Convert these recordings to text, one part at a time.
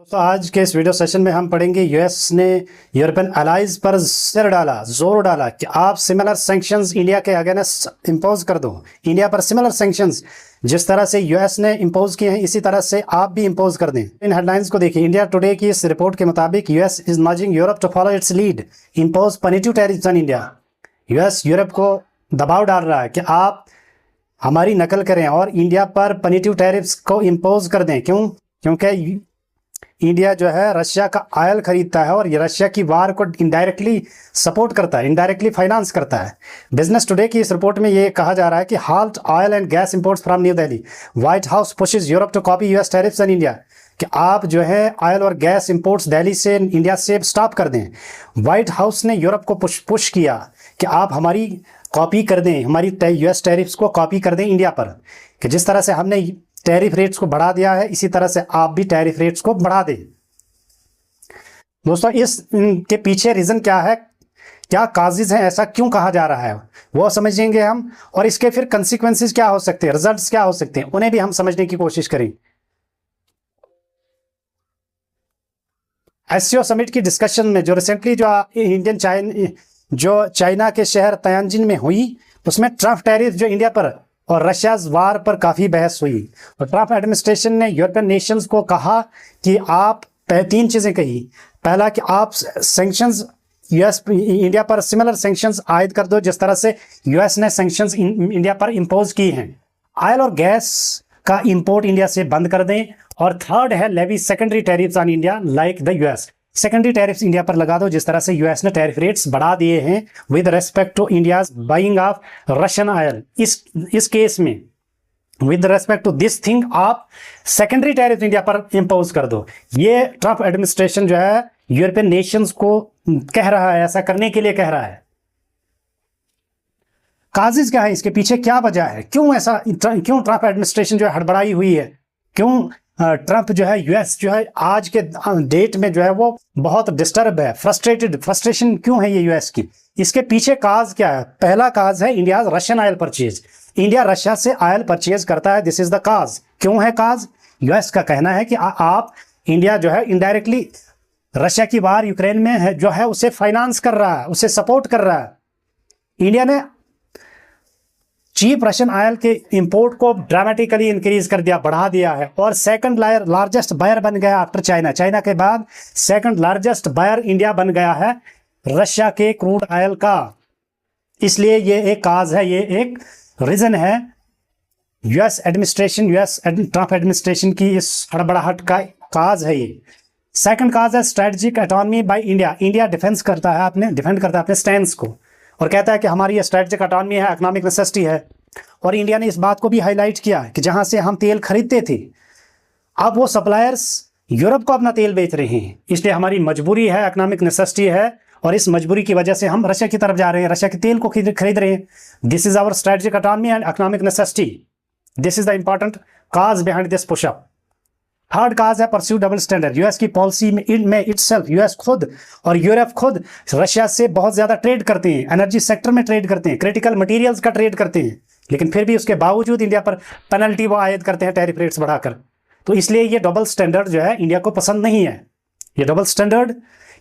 दोस्तों आज के इस वीडियो सेशन में हम पढ़ेंगे यूएस ने यूरोपियन अलाइज पर जोर डाला कि आप सिमिलर सैंक्शंस इंडिया के अगेंस्ट इंपोज कर दो। इंडिया पर सिमिलर सैंक्शंस जिस तरह से यूएस ने इंपोज किए हैं इसी तरह से आप भी इंपोज कर दें। इन हेडलाइंस को देखिए। इंडिया टुडे की इस रिपोर्ट के मुताबिक US is nudging Europe to follow its lead, impose punitive tariffs on India. US Europe को दबाव डाल रहा है कि आप हमारी नकल करें और इंडिया पर पनिटिव टैरिफ्स को इंपोज कर दें। क्यों? क्योंकि इंडिया जो है रशिया का ऑयल खरीदता है और ये रशिया की वार को इनडायरेक्टली सपोर्ट करता है, इनडायरेक्टली फाइनेंस करता है। बिजनेस टुडे की इस रिपोर्ट में ये कहा जा रहा है कि halt oil and gas imports from New Delhi, White House pushes Europe to copy US tariffs on India, कि आप जो है ऑयल और गैस इंपोर्ट्स दिल्ली से इंडिया से स्टॉप कर दें। व्हाइट हाउस ने यूरोप को पुश किया कि आप हमारी कॉपी कर दें, हमारी यूएस टैरिफ्स को कॉपी कर दें इंडिया पर, कि जिस तरह से हमने टैरिफ रेट्स को बढ़ा दिया है इसी तरह से आप भी टैरिफ रेट्स को बढ़ा दें। दोस्तों इसके पीछे रीज़न क्या है, क्या काजेज हैं, ऐसा क्यों कहा जा रहा है वो समझेंगे हम, और इसके फिर कंसिक्वेंसेस क्या हो सकते हैं, रिजल्ट्स क्या हो सकते हैं, उन्हें भी हम समझने की कोशिश करें। एससीओ समिट की डिस्कशन में जो रिसेंटली जो चाइना के शहर तयांजिन में हुई उसमें ट्रम्प टैरिफ जो इंडिया पर और रशिया वार पर काफ़ी बहस हुई और ट्रम्प एडमिनिस्ट्रेशन ने यूरोपियन नेशंस को कहा कि आप तीन चीज़ें कही। पहला कि आप सैंक्शंस यूएस इंडिया पर सिमिलर सैंक्शंस आयद कर दो जिस तरह से यूएस ने सैंक्शंस इंडिया पर इंपोज की हैं। ऑयल और गैस का इंपोर्ट इंडिया से बंद कर दें। और थर्ड है levy secondary tariffs on India like the US, secondary tariffs India पर लगा दो जिस तरह से यूएस ने टैरिफ रेट्स बढ़ा दिए हैं with respect to India's buying of Russian oil. इस केस में with respect to this thing आप सेकेंडरी टैरिफ इंडिया पर इंपोज कर दो। ये ट्रम्प एडमिनिस्ट्रेशन जो है यूरोपियन नेशंस को कह रहा है, ऐसा करने के लिए कह रहा है। काजेज क्या है, इसके पीछे क्या वजह है, क्यों ट्रम्प एडमिनिस्ट्रेशन जो है हड़बड़ाई हुई है, क्यों ट्रम्प जो है यूएस जो है आज के डेट में जो है वो बहुत डिस्टर्ब है, फ्रस्ट्रेशन क्यों है ये यूएस की, इसके पीछे काज क्या है। पहला काज है India Russian oil purchase, India Russia से ऑयल परचेज करता है, दिस इज द काज। क्यों है काज? यूएस का कहना है कि आप इंडिया जो है इनडायरेक्टली रशिया की वार यूक्रेन में है जो है उसे फाइनेंस कर रहा है, उसे सपोर्ट कर रहा है। इंडिया ने चीप रशियन ऑयल के इंपोर्ट को ड्रामेटिकली इंक्रीज कर दिया, बढ़ा दिया है और सेकंड लार्जेस्ट बायर बन गया आफ्टर चाइना के बाद सेकंड लार्जेस्ट बायर इंडिया बन गया है रशिया के क्रूड ऑयल का। इसलिए ये एक काज है, ये एक रीजन है यूएस ट्रम्प एडमिनिस्ट्रेशन की इस हड़बड़ाहट का काज है ये। सेकंड काज है strategic autonomy by India, India defend करता है अपने स्टैंड्स को और कहता है कि हमारी ये स्ट्रेटेजिक ऑटोनॉमी है, इकोनॉमिक नेसेसिटी है। और इंडिया ने इस बात को भी हाईलाइट किया कि जहां से हम तेल खरीदते थे अब वो सप्लायर्स यूरोप को अपना तेल बेच रहे हैं, इसलिए हमारी मजबूरी है, इकोनॉमिक नेसेसिटी है और इस मजबूरी की वजह से हम रशिया की तरफ जा रहे हैं, रशिया के तेल को खरीद रहे हैं। This is our strategic autonomy and economic necessity, this is the important cause behind this pushup. Third cause है परस्यू डबल स्टैंडर्ड, यूएस की पॉलिसी में इटसेल्फ यूएस खुद और यूरोप खुद रशिया से बहुत ज्यादा ट्रेड करते हैं, एनर्जी सेक्टर में ट्रेड करते हैं, क्रिटिकल मटेरियल्स का ट्रेड करते हैं, लेकिन फिर भी उसके बावजूद इंडिया पर पेनल्टी वो आयद करते हैं टैरिफ रेट्स बढ़ाकर। तो इसलिए ये डबल स्टैंडर्ड जो है इंडिया को पसंद नहीं है। ये डबल स्टैंडर्ड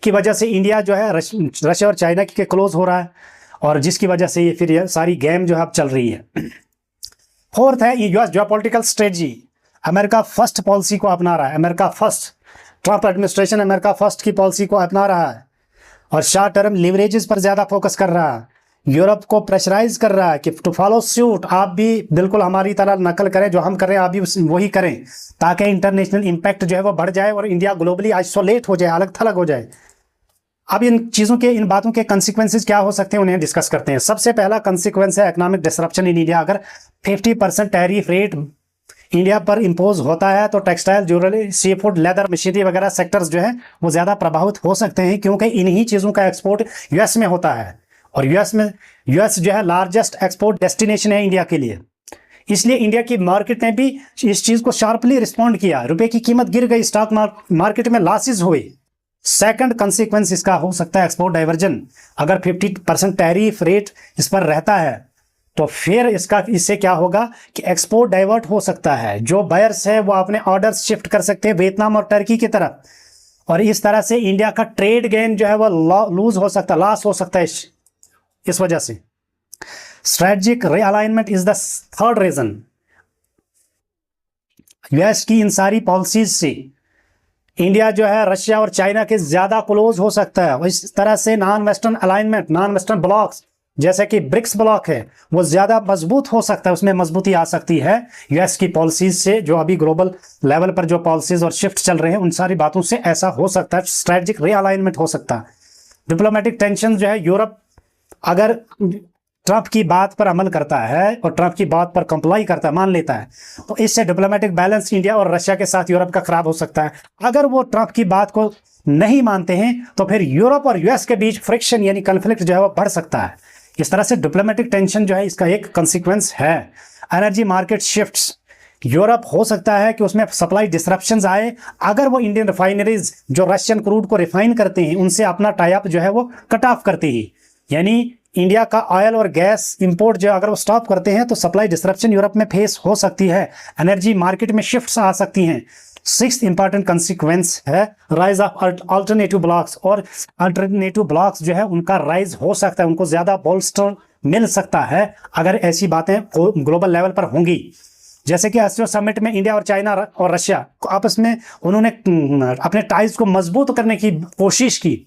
की वजह से इंडिया जो है रशिया और चाइना के क्लोज हो रहा है और जिसकी वजह से ये फिर सारी गेम जो है अब चल रही है। फोर्थ है US geopolitical strategy, America first policy को अपना रहा है, America first, Trump administration America first की पॉलिसी को अपना रहा है और शॉर्ट टर्म लिवरेजेस पर ज़्यादा फोकस कर रहा है, यूरोप को प्रेशराइज कर रहा है कि टू फॉलो सूट, आप भी बिल्कुल हमारी तरह नकल करें, जो हम करें आप भी वही करें ताकि इंटरनेशनल इम्पैक्ट जो है वो बढ़ जाए और इंडिया ग्लोबली आइसोलेट हो जाए, अलग थलग हो जाए। अब इन बातों के कंसिक्वेंसेस क्या हो सकते हैं उन्हें डिस्कस करते हैं। सबसे पहला कंसिक्वेंस है इकोनॉमिक डिसरप्शन इन इंडिया। अगर 50% टैरिफ रेट इंडिया पर इंपोज होता है तो textile, jewellery, sea food, leather, machinery वगैरह सेक्टर्स जो है वो ज़्यादा प्रभावित हो सकते हैं क्योंकि इन्हीं चीज़ों का एक्सपोर्ट यूएस में होता है और यूएस जो है लार्जेस्ट एक्सपोर्ट डेस्टिनेशन है इंडिया के लिए। इसलिए इंडिया की मार्केट ने भी इस चीज़ को शार्पली रिस्पॉन्ड किया, रुपए की कीमत गिर गई, स्टॉक मार्केट में लॉसेज हुए। सेकंड कंसिक्वेंस इसका हो सकता है एक्सपोर्ट डाइवर्जन। अगर 50% टैरिफ रेट इस पर रहता है तो फिर इससे क्या होगा कि एक्सपोर्ट डाइवर्ट हो सकता है, जो बायर्स है वो अपने ऑर्डर्स शिफ्ट कर सकते हैं वियतनाम और टर्की की तरफ, और इस तरह से इंडिया का ट्रेड गेन जो है वो लूज हो सकता है, लॉस हो सकता है इस वजह से। Strategic realignment is the third reason. US की इन सारी पॉलिसीज से इंडिया जो है रशिया और चाइना के ज्यादा क्लोज हो सकता है, और इस तरह से non western alignment, non western blocks जैसे कि ब्रिक्स ब्लॉक है वो ज्यादा मजबूत हो सकता है, उसमें मजबूती आ सकती है यूएस की पॉलिसीज से। जो अभी ग्लोबल लेवल पर जो पॉलिसीज और शिफ्ट चल रहे हैं उन सारी बातों से ऐसा हो सकता है, स्ट्रेटजिक रीअलाइनमेंट हो सकता है। डिप्लोमेटिक टेंशन जो है, यूरोप अगर ट्रंप की बात पर अमल करता है और ट्रंप की बात पर कंप्लाई करता है, मान लेता है, तो इससे डिप्लोमेटिक बैलेंस इंडिया और रशिया के साथ यूरोप का खराब हो सकता है। अगर वो ट्रंप की बात को नहीं मानते हैं तो फिर यूरोप और यूएस के बीच फ्रिक्शन यानी कन्फ्लिक्ट जो है वो बढ़ सकता है। इस तरह से डिप्लोमेटिक टेंशन जो है इसका एक कंसिक्वेंस है। एनर्जी मार्केट शिफ्ट्स, यूरोप हो सकता है कि उसमें सप्लाई डिसरप्शंस आए अगर वो इंडियन रिफाइनरीज जो रशियन क्रूड को रिफाइन करते हैं उनसे अपना टाई अप जो है वो कट ऑफ करते ही, यानी इंडिया का ऑयल और गैस इंपोर्ट जो अगर वो स्टॉप करते हैं तो सप्लाई डिसरप्शन यूरोप में फेस हो सकती है, एनर्जी मार्केट में शिफ्ट्स आ सकती हैं। सिक्स्थ इंपॉर्टेंट कंसिक्वेंस है राइज ऑफ अल्टरनेटिव ब्लॉक्स, और अल्टरनेटिव ब्लॉक्स जो है उनका राइज हो सकता है, उनको ज्यादा बोल्स्टर मिल सकता है अगर ऐसी बातें ग्लोबल लेवल पर होंगी। जैसे कि एससीओ समिट में इंडिया और चाइना और रशिया आपस में उन्होंने अपने टाइज को मजबूत करने की कोशिश की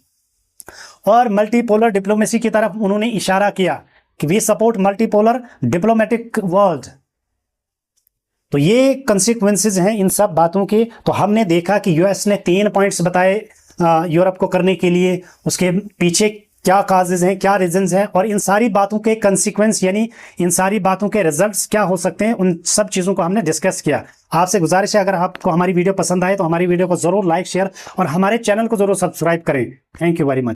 और मल्टीपोलर डिप्लोमेसी की तरफ उन्होंने इशारा किया कि we support multipolar diplomatic world. तो ये कंसिक्वेंसेस हैं इन सब बातों के। तो हमने देखा कि यूएस ने 3 पॉइंट्स बताए यूरोप को करने के लिए, उसके पीछे क्या काजेज हैं, क्या रीजंस हैं, और इन सारी बातों के कंसिक्वेंस यानी इन सारी बातों के रिजल्ट्स क्या हो सकते हैं, उन सब चीज़ों को हमने डिस्कस किया। आपसे गुजारिश है अगर आपको हमारी वीडियो पसंद आए तो हमारी वीडियो को जरूर लाइक, शेयर और हमारे चैनल को जरूर सब्सक्राइब करें। Thank you very much.